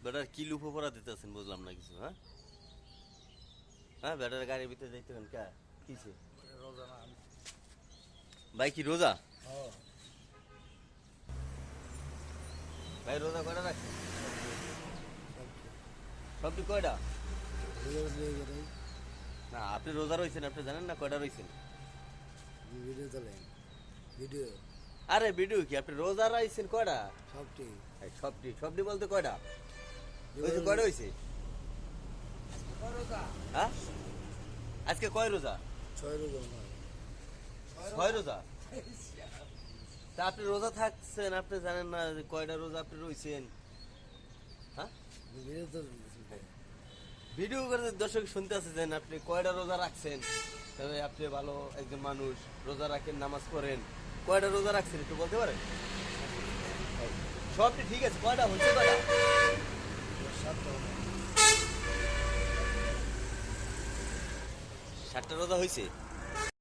Better কি লুফো পড়া দিতেছেন বুঝলাম না কিছু। হ্যাঁ হ্যাঁ, বেটার গাড়ির ভিতরে যাইতে হন কা কিছে? রোজা না ভাই কি রোজা? হ্যাঁ ভাই রোজা কয়টা রাখছেন? সবটি কয়টা? রোজা দিয়ে গেলে না আপনি রোজা রয়েছেন, আপনি জানেন না কয়টা রয়েছেন? ভিডিও তোলেন ভিডিও আরে ভিডিও কি, আপনি রোজা রয়েছেন কয়টা? সবটি এই সবটি সবটি বলতে কয়টা হয়েছে? কয়টা হয়েছে? হ্যাঁ আজকে কয় রোজা? 6 রোজা নয় 6 রোজা। তা আপনি রোজা থাকছেন, আপনি জানেন না যে কয়টা রোজা আপনি রয়েছেন? হ্যাঁ ভিডিও তো ভিডিও করে দর্শক শুনতে আসছেন আপনি কয়টা রোজা রাখছেন, তবে আপনি ভালো একজন মানুষ, রোজা রাখেন, নামাজ পড়েন, কয়টা রোজা রাখছেন একটু বলতে পারেন? সবটি ঠিক আছে, কয়টা হচ্ছে? কয়টা? 7টা রোজা হয়েছে।